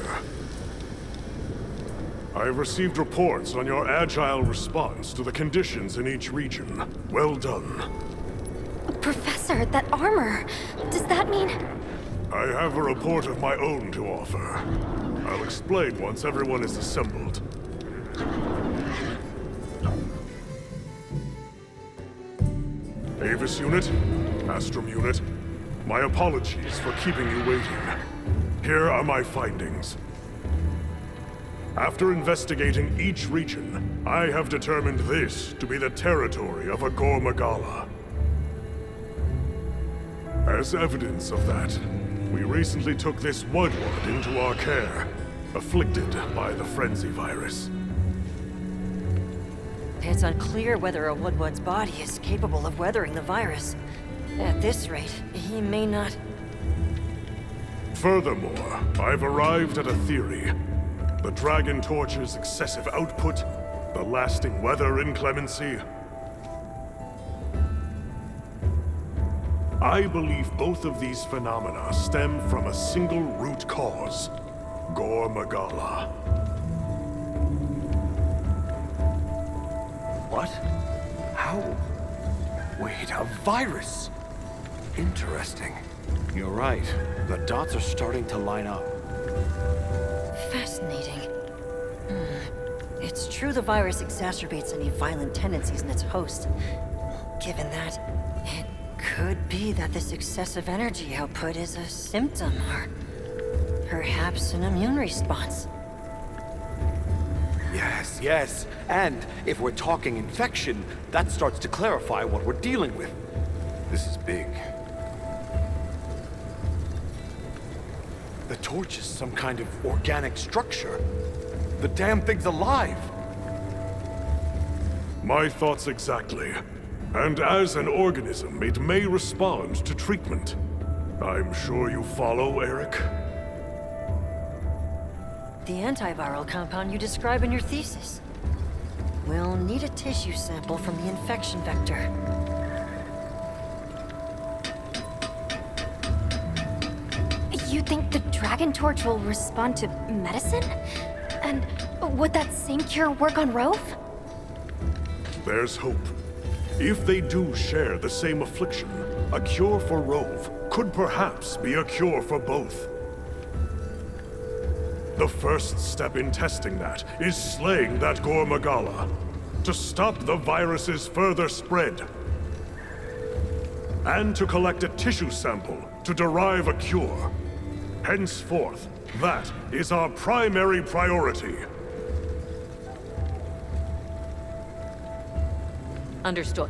here. I've received reports on your agile response to the conditions in each region. Well done. Professor, that armor, does that mean... I have a report of my own to offer. I'll explain once everyone is assembled. Avis Unit, Astrum Unit, my apologies for keeping you waiting. Here are my findings. After investigating each region, I have determined this to be the territory of a Gore Magala. As evidence of that, we recently took this Woodward into our care, afflicted by the Frenzy virus. It's unclear whether a Woodward's body is capable of weathering the virus. At this rate, he may not... Furthermore, I've arrived at a theory. The Dragon Torch's excessive output, the lasting weather inclemency. I believe both of these phenomena stem from a single root cause, Gore Magala. What? How? Wait, a virus? Interesting. You're right. The dots are starting to line up. Fascinating. It's true the virus exacerbates any violent tendencies in its host. Given that, it could be that this excessive energy output is a symptom, or perhaps an immune response. Yes. And if we're talking infection, that starts to clarify what we're dealing with. This is big. The torch is some kind of organic structure. The damn thing's alive! My thoughts exactly. And as an organism, it may respond to treatment. I'm sure you follow, Eric? The antiviral compound you describe in your thesis. We'll need a tissue sample from the infection vector. You think the Dragon Torch will respond to medicine? And would that same cure work on Rove? There's hope. If they do share the same affliction, a cure for Rove could perhaps be a cure for both. The first step in testing that is slaying that Gore Magala, to stop the virus's further spread. And to collect a tissue sample to derive a cure. Henceforth, that is our primary priority. Understood.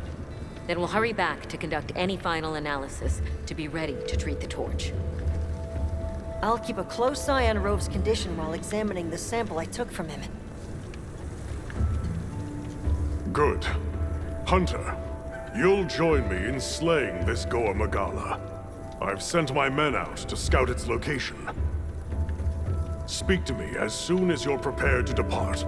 Then we'll hurry back to conduct any final analysis to be ready to treat the torch. I'll keep a close eye on Rove's condition while examining the sample I took from him. Good. Hunter, you'll join me in slaying this Gore Magala. I've sent my men out to scout its location. Speak to me as soon as you're prepared to depart.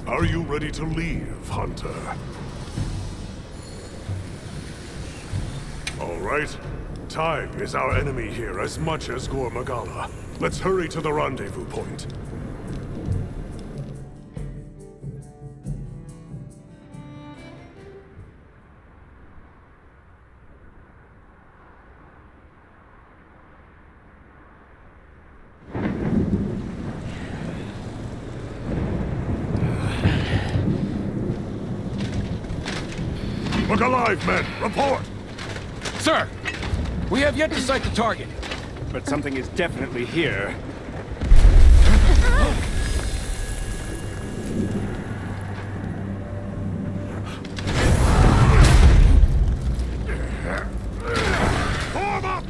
Are you ready to leave, Hunter? All right. Time is our enemy here as much as Gore Magala. Let's hurry to the rendezvous point. Look alive, men! Report! Sir! We have yet to sight the target, but something is definitely here. Form up!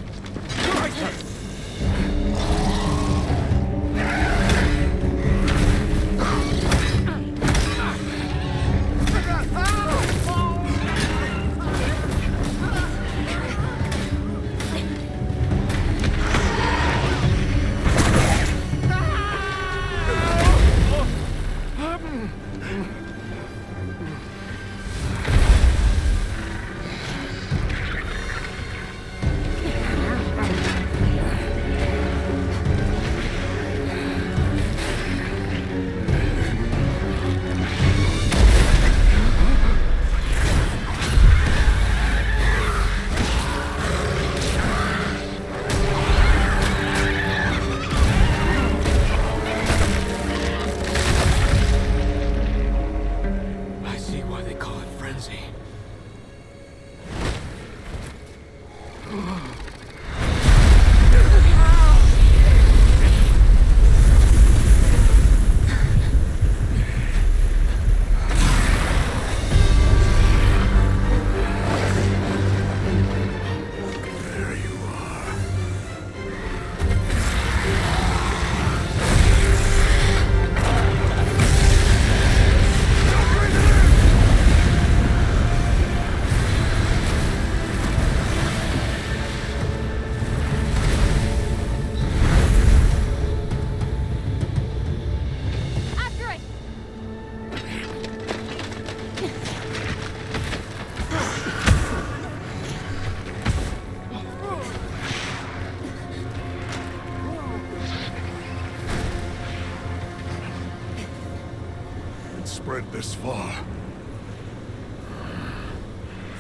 went this far.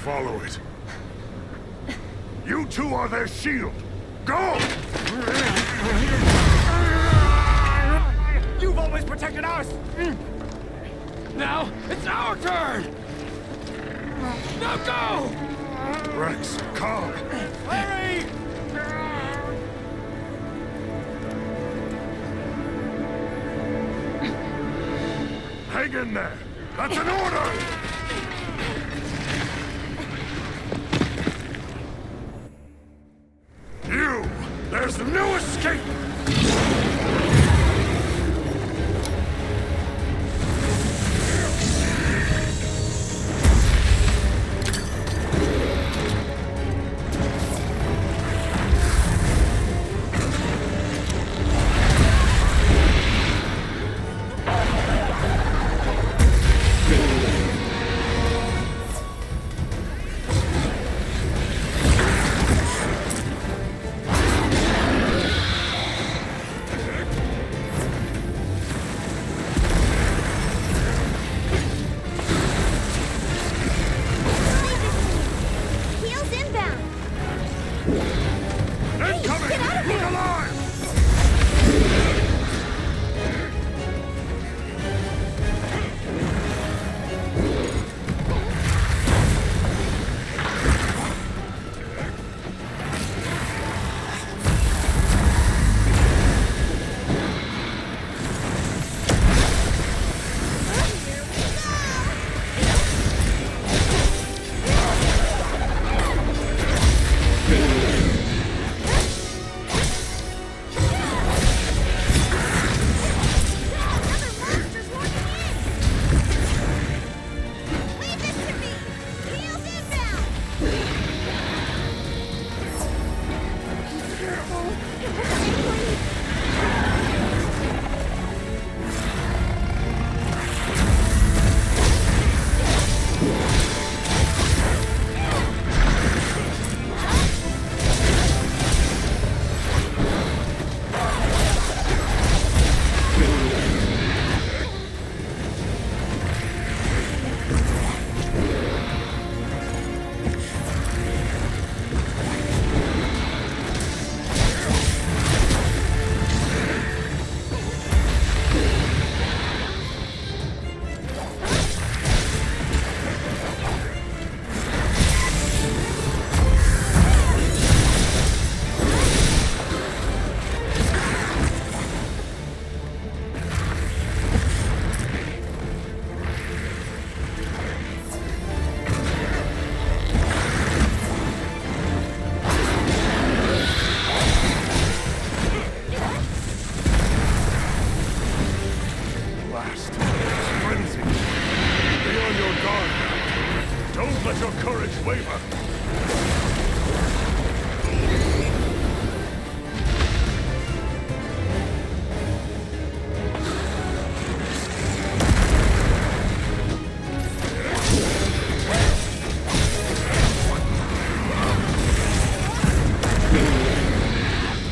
Follow it. You two are their shield. Go! You've always protected us! Now, it's our turn! Now go! Rex, calm. Larry! Hang in there. That's an order! You! There's no escape! Heels inbound! Incoming! Look alive! Leave this to me! Heels inbound! Blast. Frenzy. Be on your guard now. Don't let your courage waver.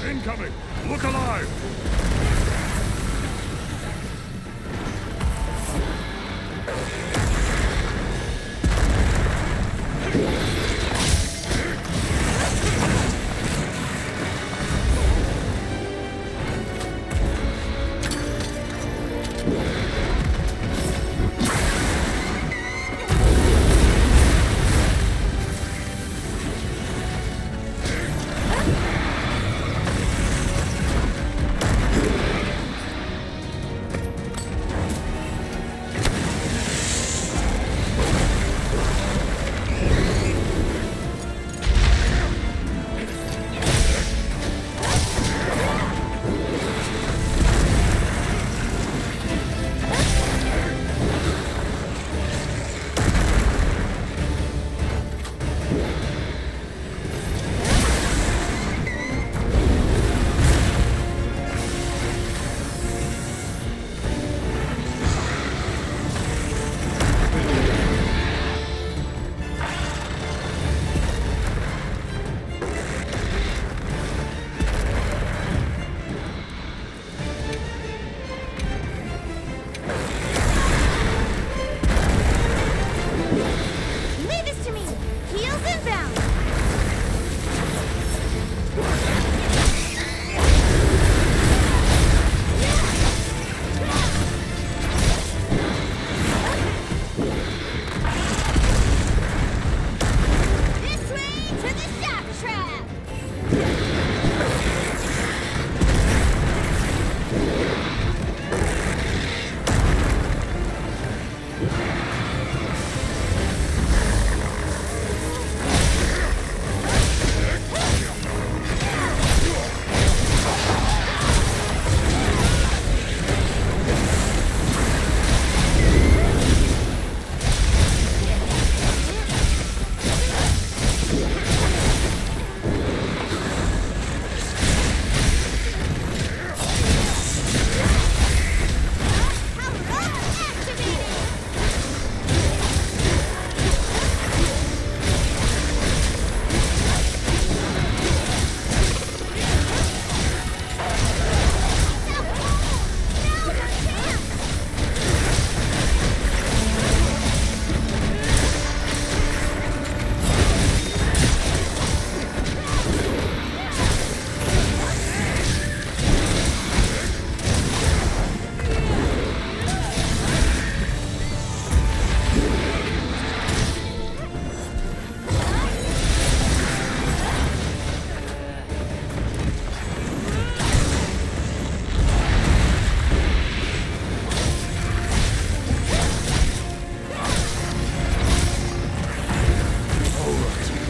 Incoming! Look alive!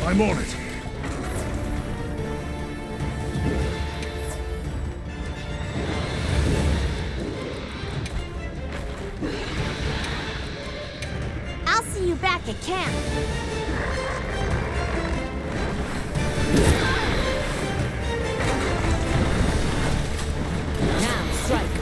I'm on it. I'll see you back at camp. Now, strike.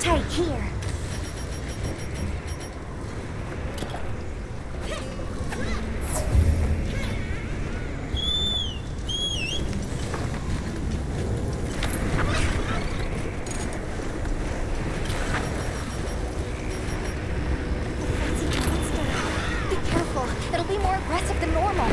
tight here. Be careful. It'll be more aggressive than normal.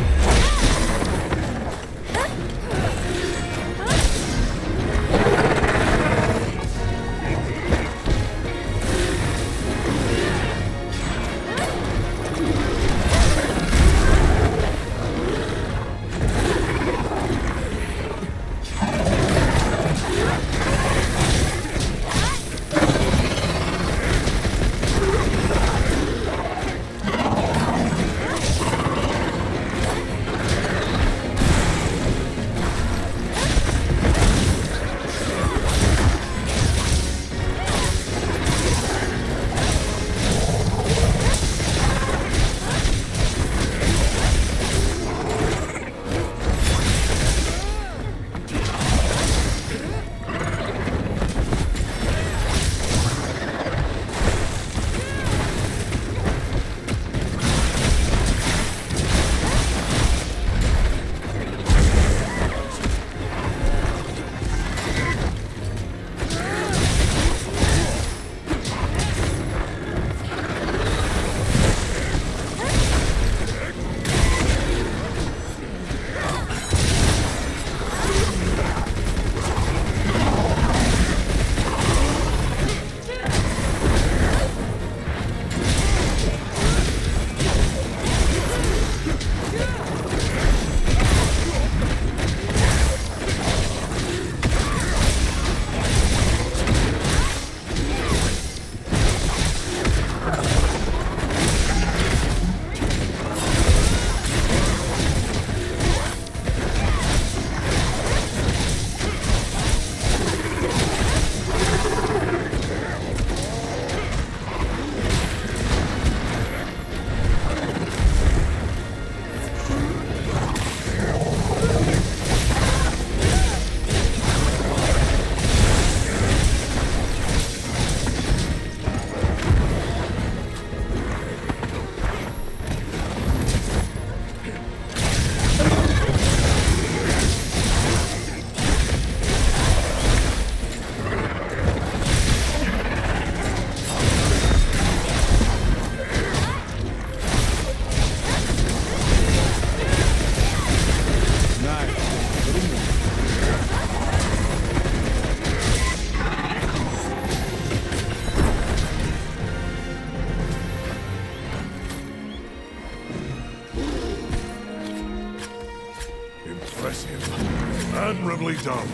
Impressive. Admirably done.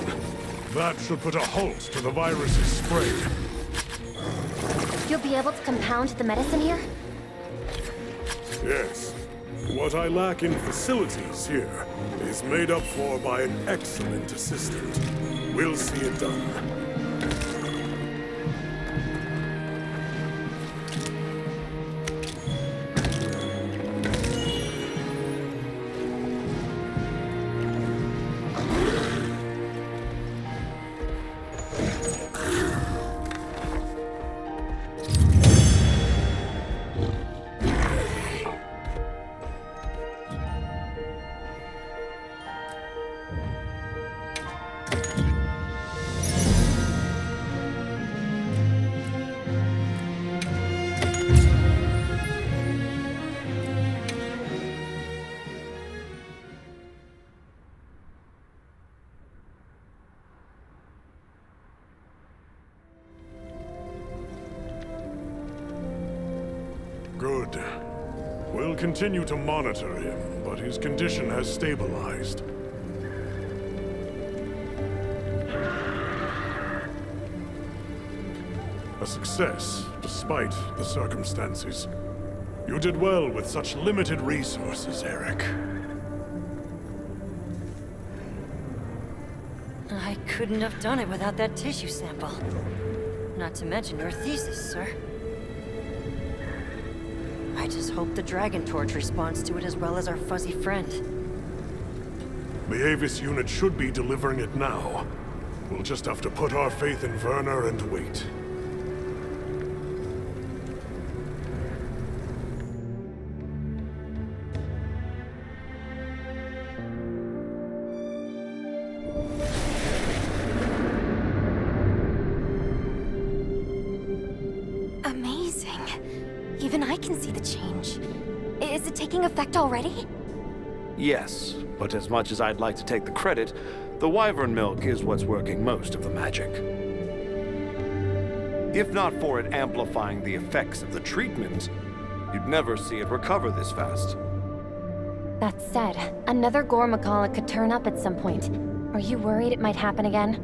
That should put a halt to the virus's spread. You'll be able to compound the medicine here? Yes. What I lack in facilities here is made up for by an excellent assistant. We'll see it done. Good. We'll continue to monitor him, but his condition has stabilized. A success, despite the circumstances. You did well with such limited resources, Eric. I couldn't have done it without that tissue sample. Not to mention your thesis, sir. I just hope the Dragon Torch responds to it as well as our fuzzy friend. The Avis unit should be delivering it now. We'll just have to put our faith in Werner and wait. I can see the change. Is it taking effect already? Yes, but as much as I'd like to take the credit, the wyvern milk is what's working most of the magic. If not for it amplifying the effects of the treatment, you'd never see it recover this fast. That said, another Gore Magala could turn up at some point. Are you worried it might happen again?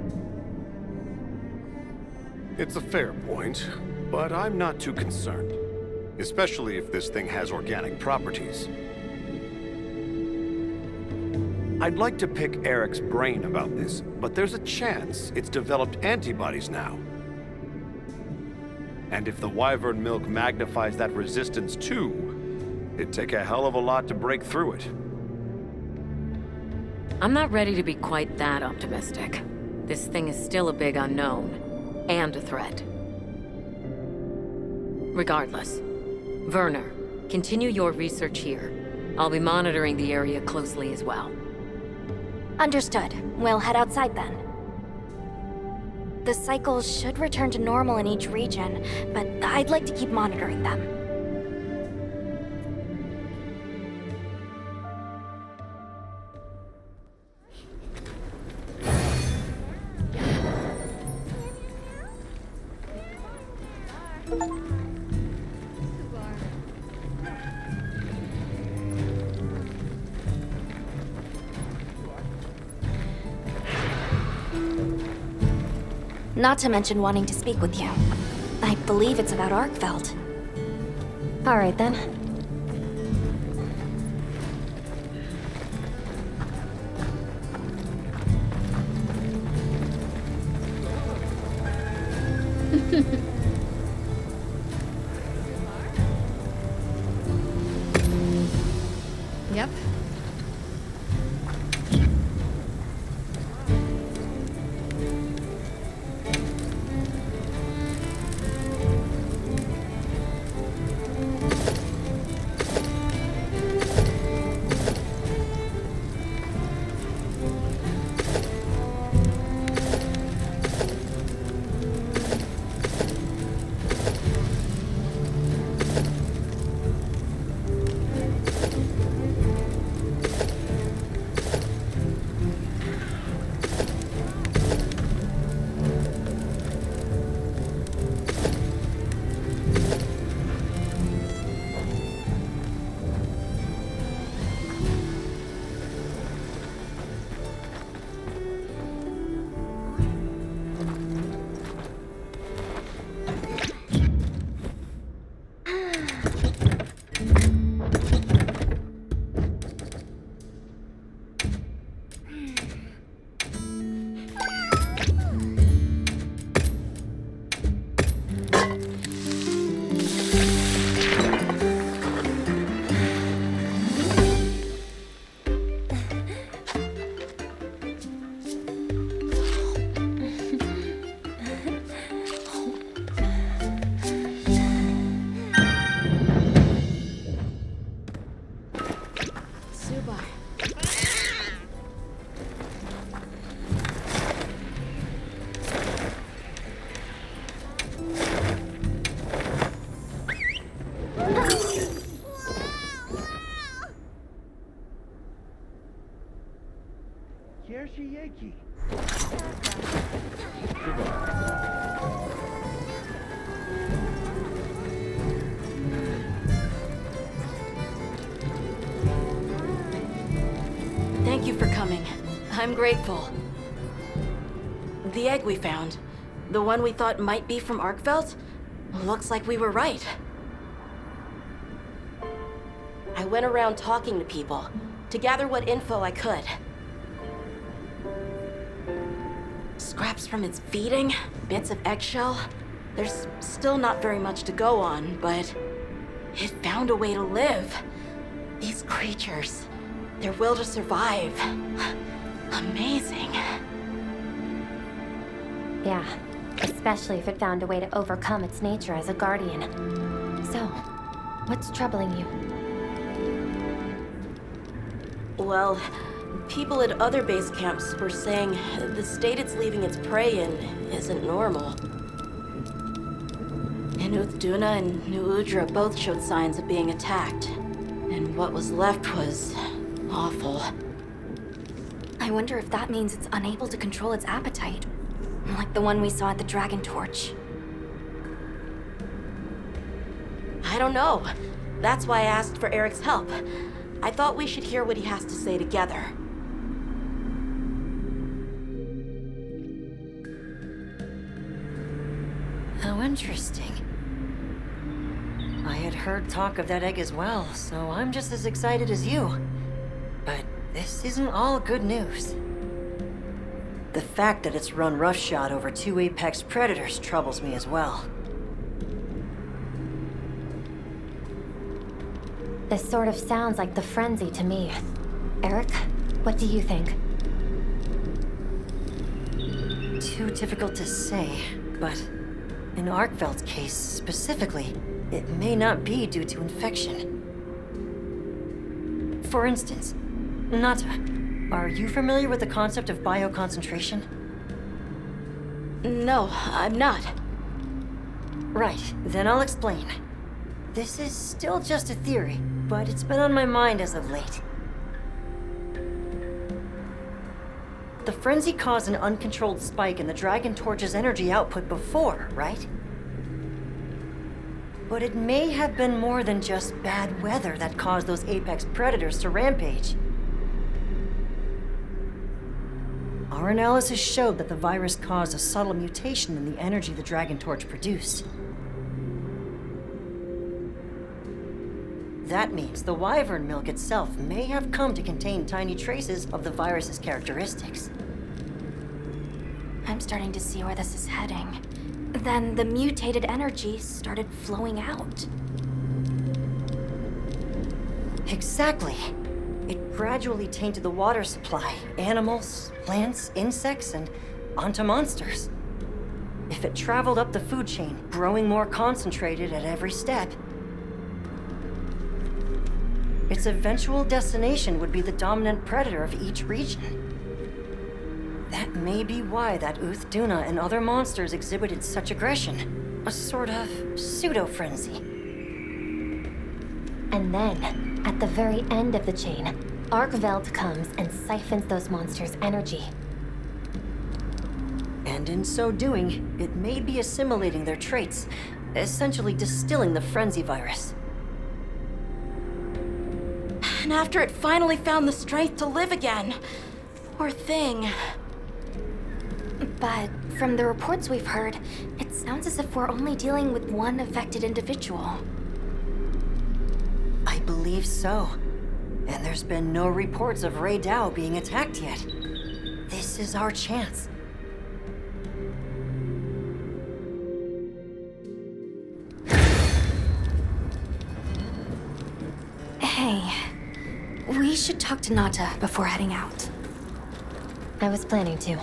It's a fair point, but I'm not too concerned. Especially if this thing has organic properties. I'd like to pick Eric's brain about this, but there's a chance it's developed antibodies now. And if the wyvern milk magnifies that resistance too, it'd take a hell of a lot to break through it. I'm not ready to be quite that optimistic. This thing is still a big unknown, and a threat. Regardless, Werner, continue your research here. I'll be monitoring the area closely as well. Understood. We'll head outside then. The cycles should return to normal in each region, but I'd like to keep monitoring them. Not to mention wanting to speak with you. I believe it's about Arkveld. Alright then. Yep. Thank you for coming. I'm grateful. The egg we found, the one we thought might be from Arkveld, looks like we were right. I went around talking to people to gather what info I could. Scraps from its feeding, bits of eggshell. There's still not very much to go on, but it found a way to live. These creatures, their will to survive. Amazing. Yeah, especially if it found a way to overcome its nature as a guardian. So, what's troubling you? Well, people at other base camps were saying the state it's leaving its prey in isn't normal. Duna and New Udra both showed signs of being attacked. And what was left was awful. I wonder if that means it's unable to control its appetite. Like the one we saw at the Dragon Torch. I don't know. That's why I asked for Eric's help. I thought we should hear what he has to say together. How interesting. I had heard talk of that egg as well, so I'm just as excited as you. But this isn't all good news. The fact that it's run roughshod over 2 apex predators troubles me as well. This sort of sounds like the frenzy to me. Eric, what do you think? Too difficult to say, but in Arkveld's case specifically, it may not be due to infection. For instance, Nata, are you familiar with the concept of bioconcentration? No, I'm not. Right, then I'll explain. This is still just a theory, but it's been on my mind as of late. The frenzy caused an uncontrolled spike in the Dragon Torch's energy output before, right? But it may have been more than just bad weather that caused those apex predators to rampage. Our analysis showed that the virus caused a subtle mutation in the energy the Dragon Torch produced. That means the wyvern milk itself may have come to contain tiny traces of the virus's characteristics. I'm starting to see where this is heading. Then the mutated energy started flowing out. Exactly. It gradually tainted the water supply, animals, plants, insects, and onto monsters. If it traveled up the food chain, growing more concentrated at every step, its eventual destination would be the dominant predator of each region. That may be why that Duna and other monsters exhibited such aggression. A sort of pseudo-frenzy. And then, at the very end of the chain, Arkveld comes and siphons those monsters' energy. And in so doing, it may be assimilating their traits, essentially distilling the frenzy virus. And after it finally found the strength to live again. Poor thing. But from the reports we've heard, it sounds as if we're only dealing with one affected individual. I believe so. And there's been no reports of Rey Dao being attacked yet. This is our chance. Hey, we should talk to Nata before heading out. I was planning to.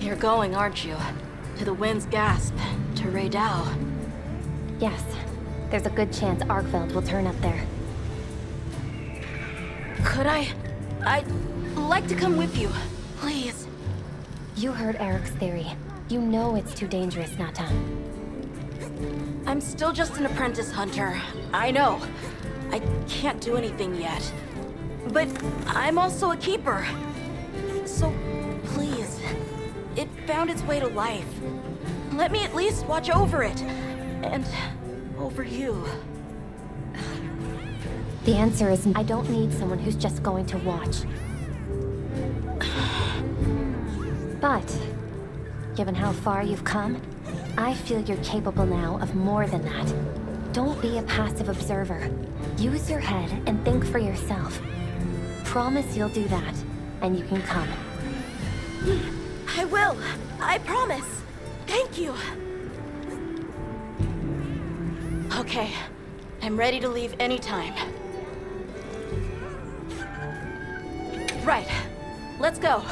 You're going, aren't you? To the Wind's Gasp, to Rey Dao. Yes, there's a good chance Arkveld will turn up there. Could I'd like to come with you, please. You heard Eric's theory. You know it's too dangerous, Nata. I'm still just an apprentice hunter. I know. I can't do anything yet. But I'm also a keeper. So, please. It found its way to life. Let me at least watch over it. And over you. The answer is I don't need someone who's just going to watch. But, given how far you've come, I feel you're capable now of more than that. Don't be a passive observer. Use your head and think for yourself. Promise you'll do that, and you can come. I will. I promise. Thank you. Okay. I'm ready to leave anytime. Right. Let's go.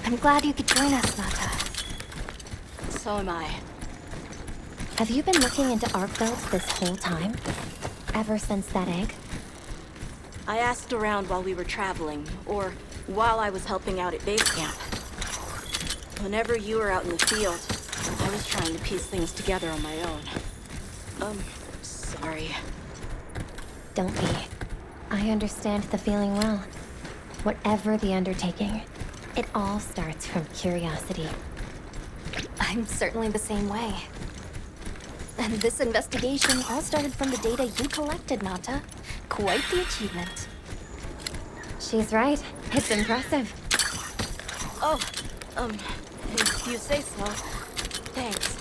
I'm glad you could join us, Nata. So am I. Have you been looking into Arkveld this whole time? Ever since that egg? I asked around while we were traveling, or while I was helping out at base camp. Whenever you were out in the field, I was trying to piece things together on my own. Sorry. Don't be. I understand the feeling well. Whatever the undertaking, it all starts from curiosity. I'm certainly the same way. And this investigation all started from the data you collected, Nata. Quite the achievement. She's right. It's impressive. Oh, if you say so. Thanks.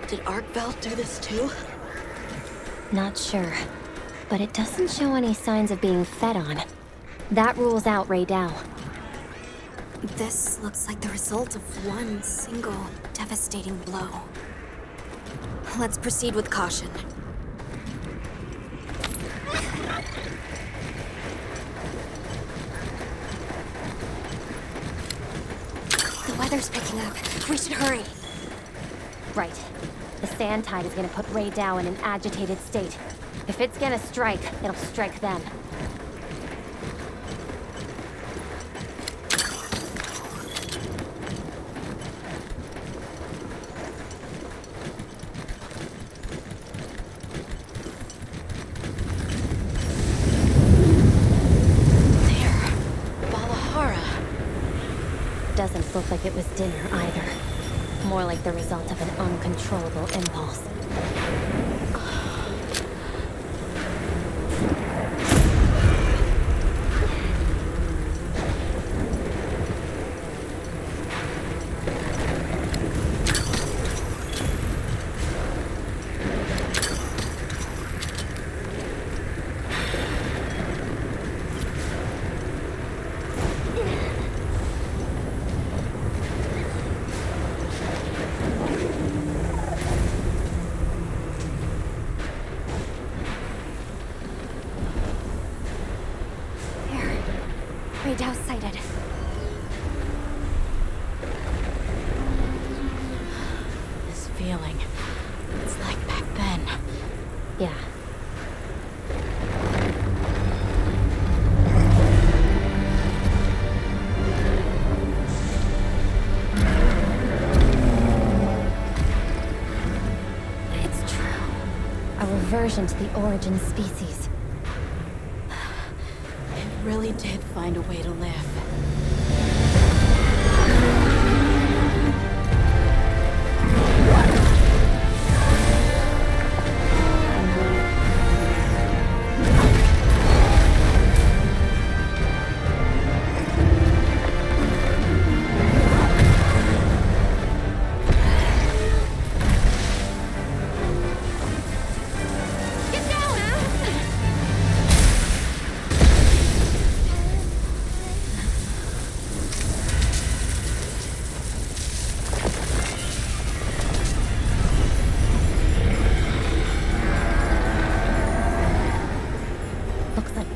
Did Arkveld do this too? Not sure. But it doesn't show any signs of being fed on. That rules out Ray Dow. This looks like the result of one single devastating blow. Let's proceed with caution. The weather's picking up. We should hurry. Right. The sand tide is gonna put Ray Dow in an agitated state. If it's gonna strike, it'll strike them. Doesn't look like it was dinner either. More like the result of an uncontrollable impulse. Ray Dow sighted. This feeling, it's like back then. Yeah. It's true. A reversion to the origin species. Really did find a way to live.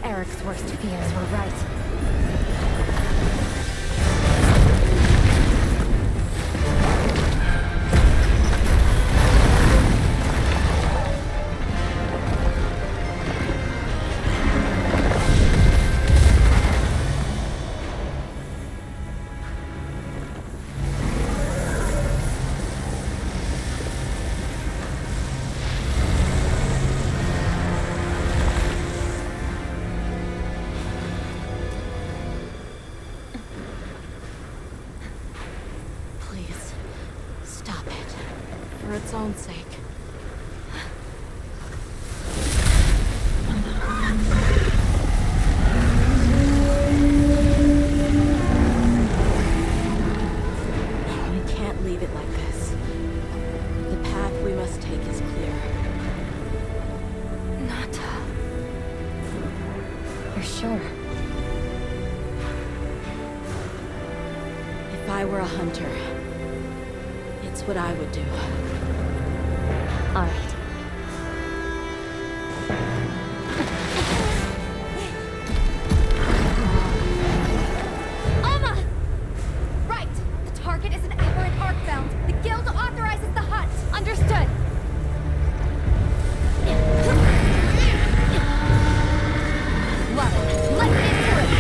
Eric's worst fears were right. For its own sake. We can't leave it like this. The path we must take is clear. Nata. You're sure? If I were a hunter, it's what I would do. All right. Alma! Right! The target is an aberrant arcbound. The guild authorizes the hunt. Understood. Well, let's get to it.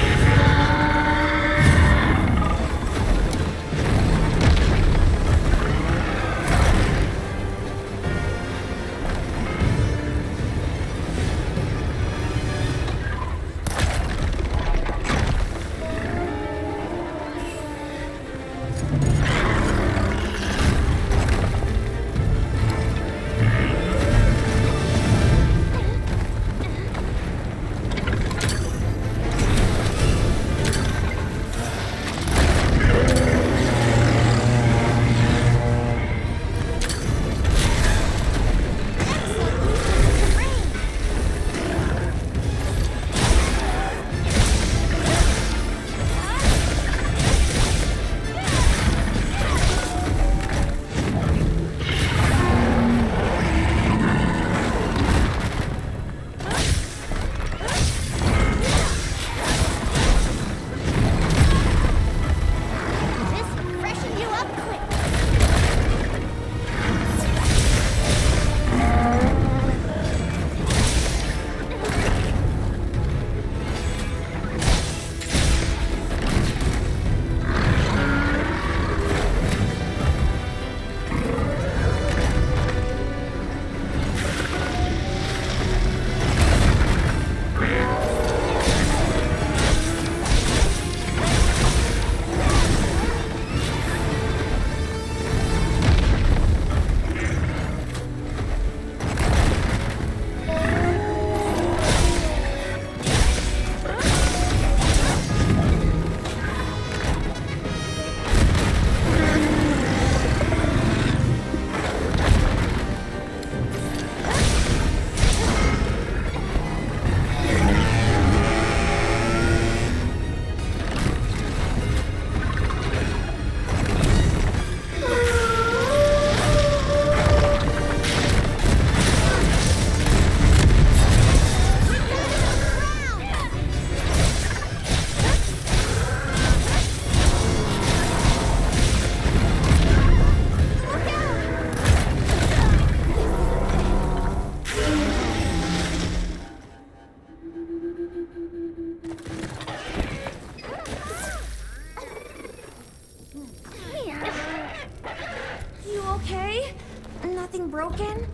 This freshen you up quick. You okay? Nothing broken?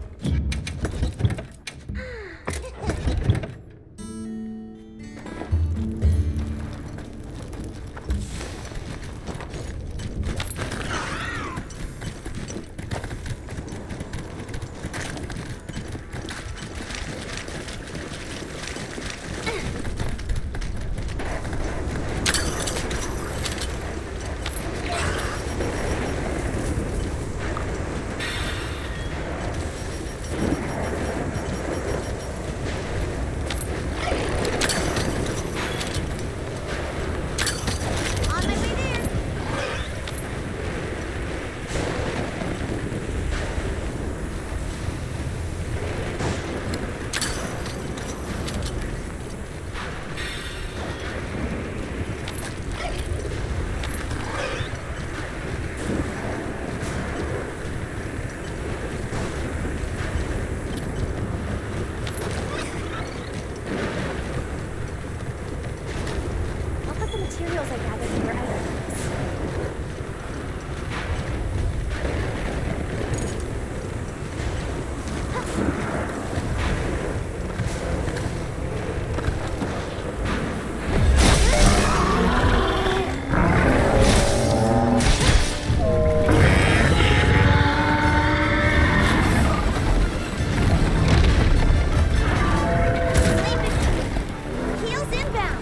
On my way there. I'll put the materials I gathered in your items. Heels inbound.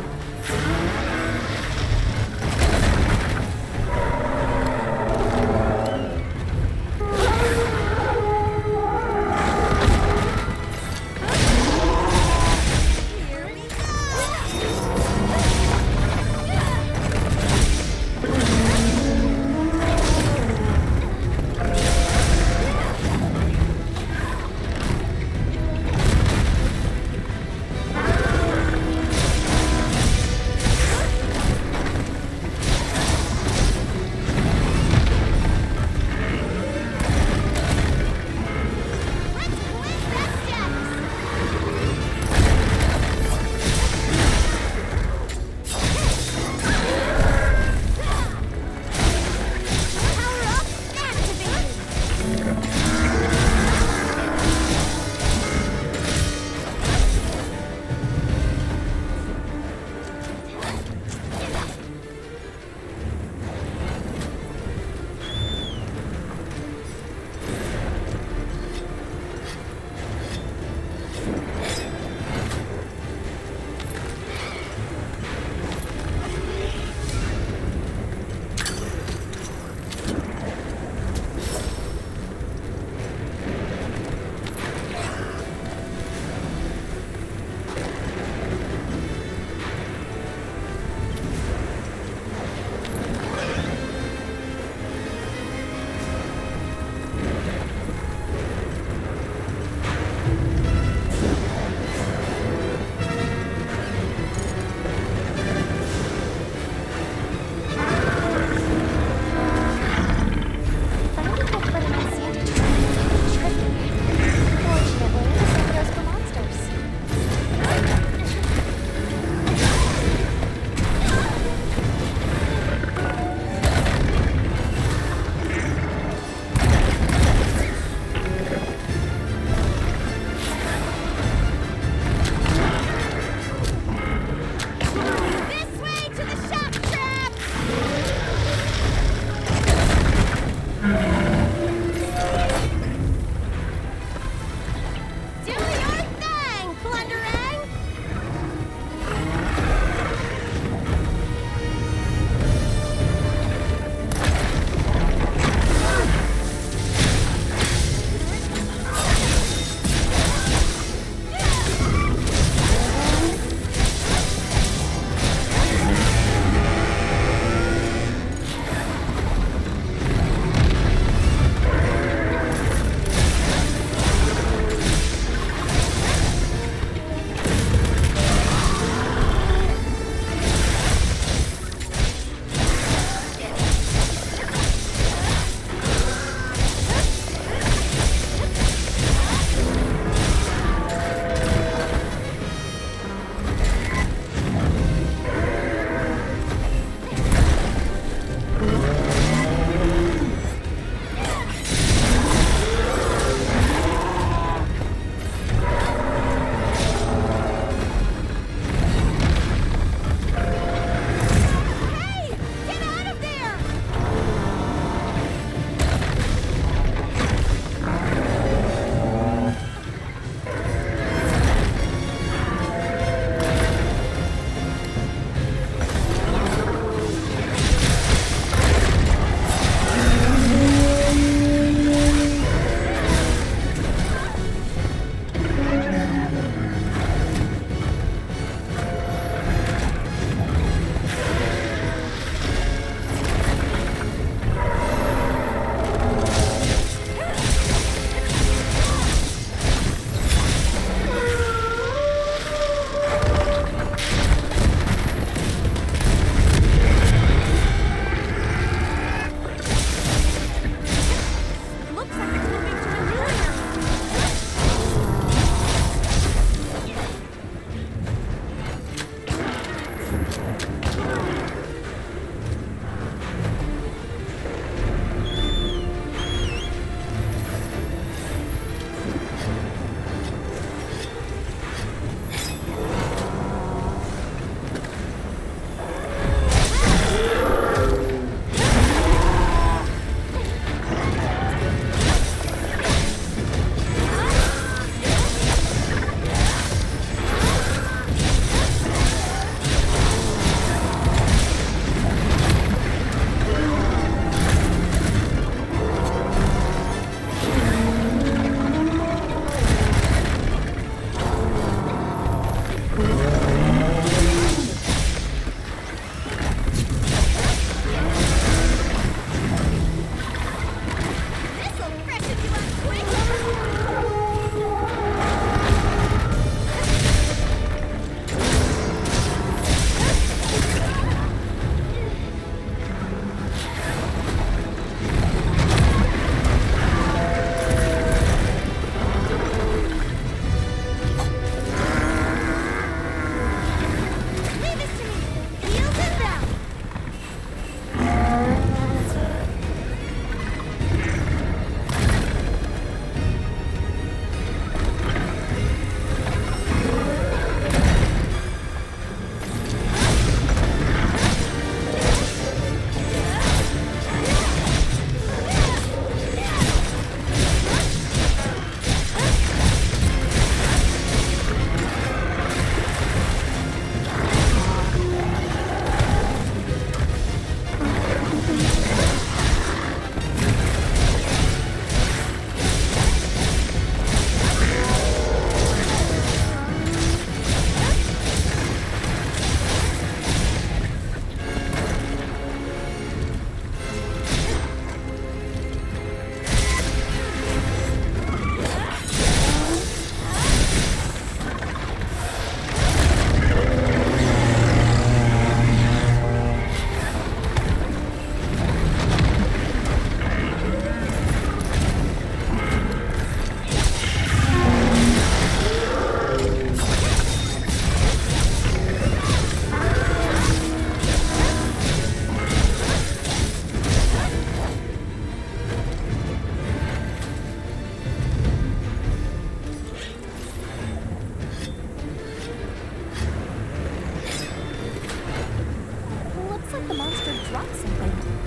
brought something.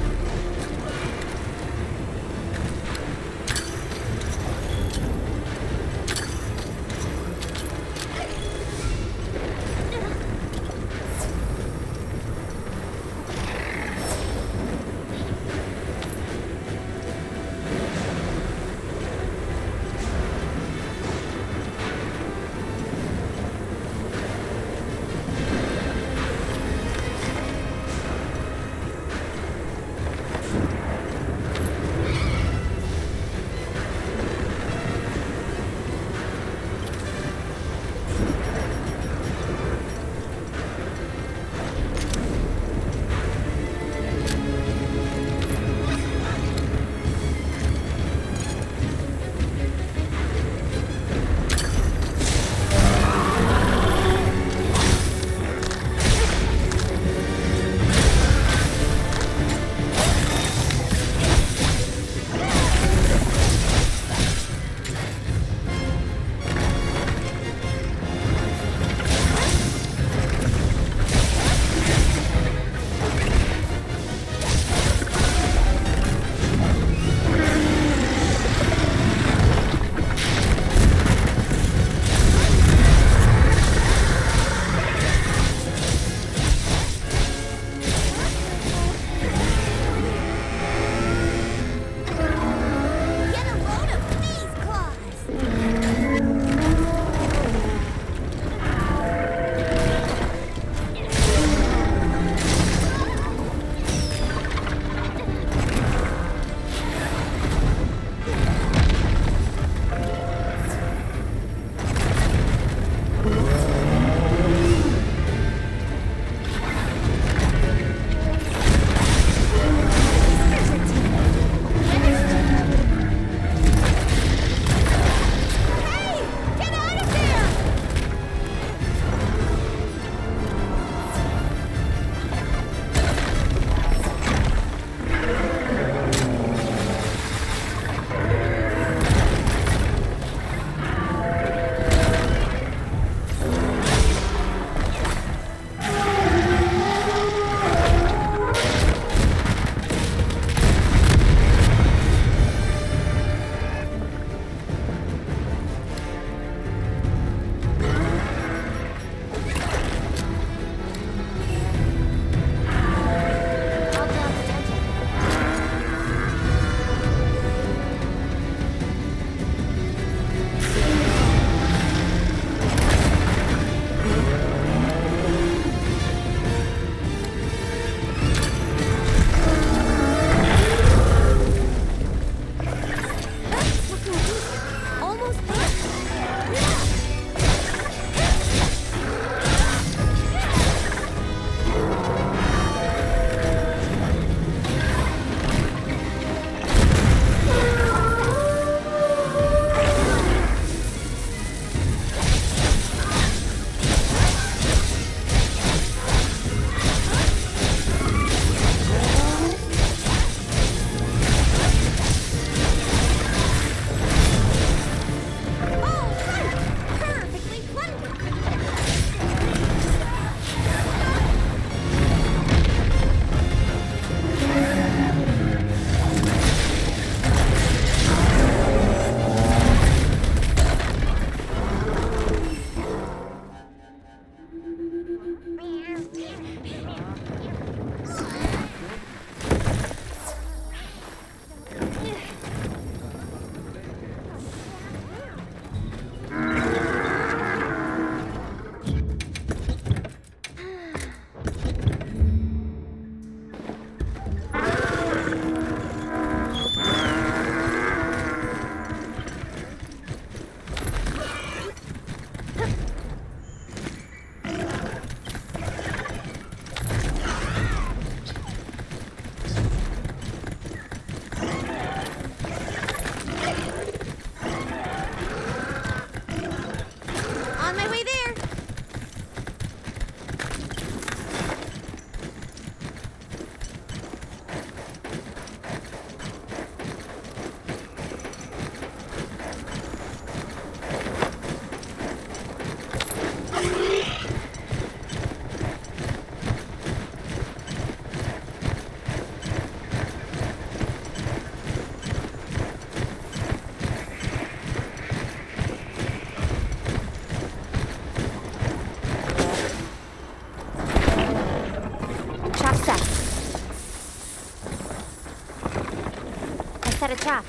set a trap.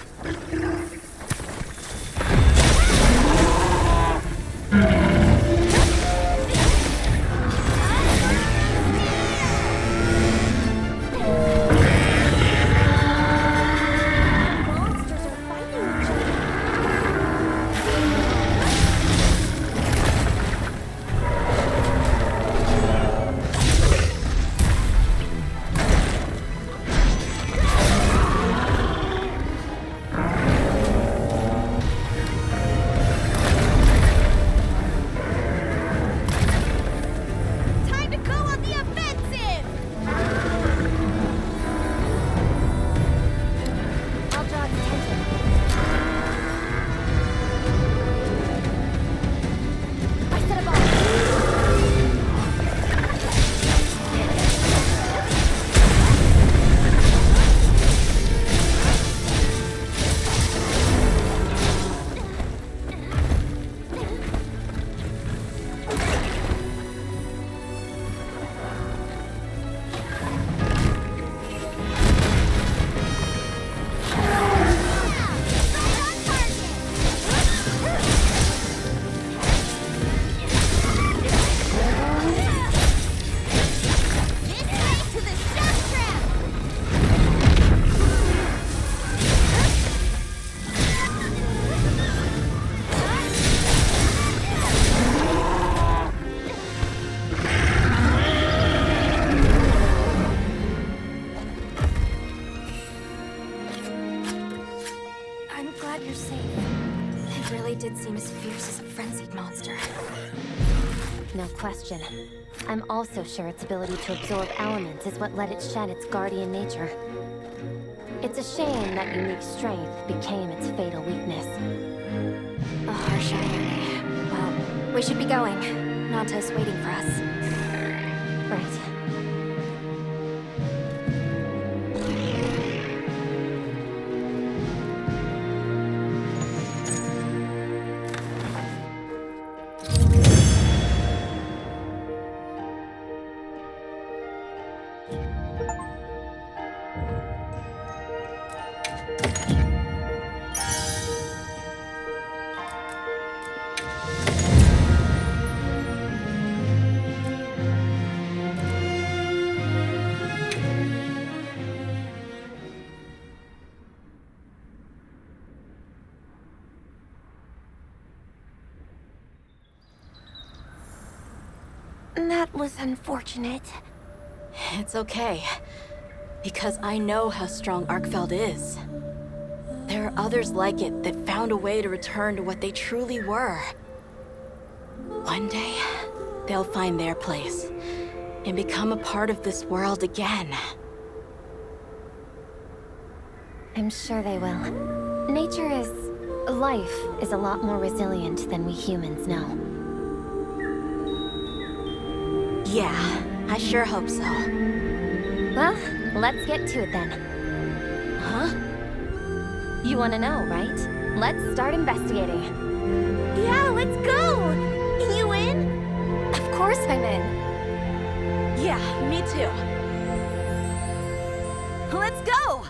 Monsters are fighting each other. Time to go on the offensive! I'll draw its attention. I set a bomb. This way to the shock trap! I'm glad you're safe. It really did seem as fierce as a frenzied monster. No question. I'm also sure its ability to absorb elements is what let it shed its guardian nature. It's a shame that unique strength became its fatal weakness. A harsh irony. Well, we should be going. Nanta's waiting for us. Right. That was unfortunate. It's okay. Because I know how strong Arkfeld is. There are others like it that found a way to return to what they truly were. One day, they'll find their place and become a part of this world again. I'm sure they will. Life is a lot more resilient than we humans know. Yeah, I sure hope so. Well, let's get to it then. Huh? You want to know, right? Let's start investigating. Yeah, let's go! You in? Of course I'm in. Yeah, me too. Let's go!